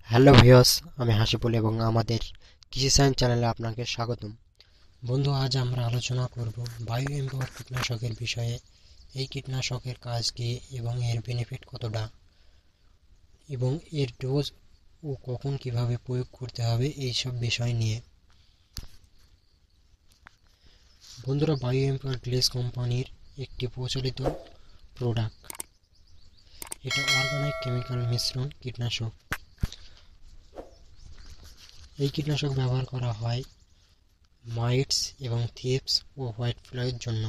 Hello viewers, আমি হাসিবুল এবং আমাদের কৃষি সায়েন্স চ্যানেলে আপনাকে স্বাগতম। বন্ধু, আজ আমরা আলোচনা করব বায়ো এম্পাওয়ার কীটনাশকের বিষয়ে। এই কীটনাশকের কাজ কি এবং এর বেনিফিট কতটা এবং এর ডোজ ও কখন কিভাবে প্রয়োগ করতে হবে এই সব বিষয় নিয়ে। বন্ধুরা, বায়ো এম্পাওয়ার গ্লেস কোম্পানির একটি প্রচলিত প্রোডাক্ট। এটা অর্গানিক কেমিক্যাল মিশ্রণ কীটনাশক। এই কীটনাশক ব্যবহার করা হয় মাইটস এবং থিপস ও হোয়াইট ফ্লাইয়ের জন্য।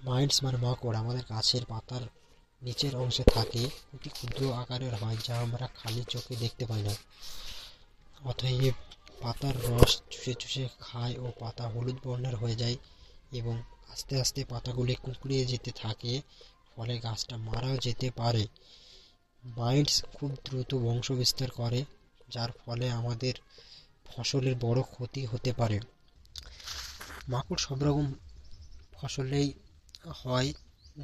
মাইটস মানে মাকড় আমাদের গাছের পাতার নিচের অংশে থাকে, অতি ক্ষুদ্র আকারের হয় যা আমরা খালি চোখে দেখতে পাই না। অতএব পাতার রস চুষে চুষে খায় ও পাতা হলুদ বর্ণের হয়ে যায় এবং আস্তে আস্তে পাতাগুলি কুঁকড়িয়ে যেতে থাকে, ফলে গাছটা মারাও যেতে পারে। মাইটস খুব দ্রুত বংশ বিস্তার করে, যার ফলে আমাদের ফসলের বড় ক্ষতি হতে পারে। মাকড় সব রকম ফসলেই হয়,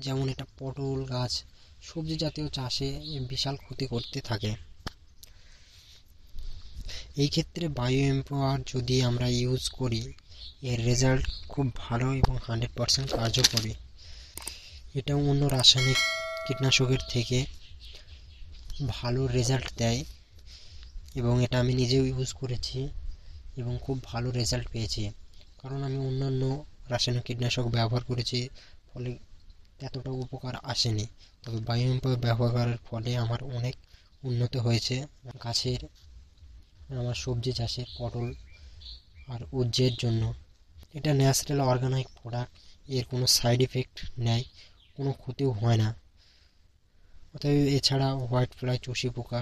যেমন এটা পটল গাছ, সবজি জাতীয় চাষে বিশাল ক্ষতি করতে থাকে। এই ক্ষেত্রে বায়ো এম্পাওয়ার যদি আমরা ইউজ করি, এর রেজাল্ট খুব ভালো এবং 100% কার্যকরী। এটা অন্য রাসায়নিক কীটনাশকের থেকে ভালো রেজাল্ট দেয় এবং এটা আমি নিজেও ইউজ করেছি এবং খুব ভালো রেজাল্ট পেয়েছি। কারণ আমি অন্যান্য রাসায়নিক কীটনাশক ব্যবহার করেছি, ফলে এতটা উপকার আসেনি। তবে বায়ো এম্পাওয়ার ব্যবহার করার ফলে আমার অনেক উন্নত হয়েছে গাছের, আমার সবজি চাষে, পটল আর উচ্ছের জন্য। এটা ন্যাচারাল অর্গানিক প্রোডাক্ট, এর কোনো সাইড এফেক্ট নেই, কোনো ক্ষতিও হয় না। অতএব এছাড়া হোয়াইট ফ্লাই, চুষি পোকা,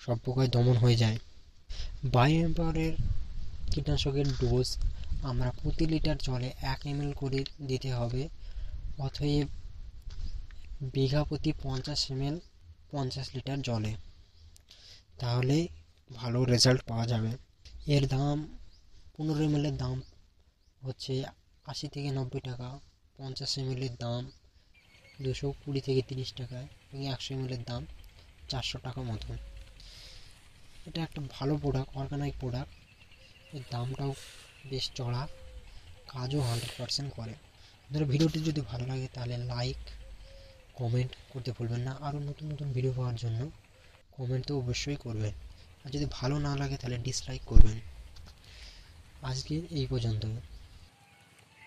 সব পোকায় দমন হয়ে যায়। বায়ো এম্পাওয়ারের কীটনাশকের ডোজ আমরা প্রতি লিটার জলে 1 ml করে দিতে হবে। অতএব বিঘা প্রতি 50 ml 50 লিটার জলে, তাহলেই ভালো রেজাল্ট পাওয়া যাবে। এর দাম 15 ml এর দাম হচ্ছে 80 থেকে 90 টাকা, 50 ml এর দাম 220 থেকে 30 টাকা এবং 100 ml এর দাম 400 টাকা মতো। এটা একটা ভালো প্রোডাক্ট, অর্গানিক প্রোডাক্ট। এর দামটাও বেশ চড়া, কাজও 100% করে। আপনার ভিডিওটি যদি ভালো লাগে তাহলে লাইক কমেন্ট করতে ভুলবেন না। আরও নতুন নতুন ভিডিও পাওয়ার জন্য কমেন্ট তো অবশ্যই করবেন, আর যদি ভালো না লাগে তাহলে ডিসলাইক করবেন। আজকে এই পর্যন্ত।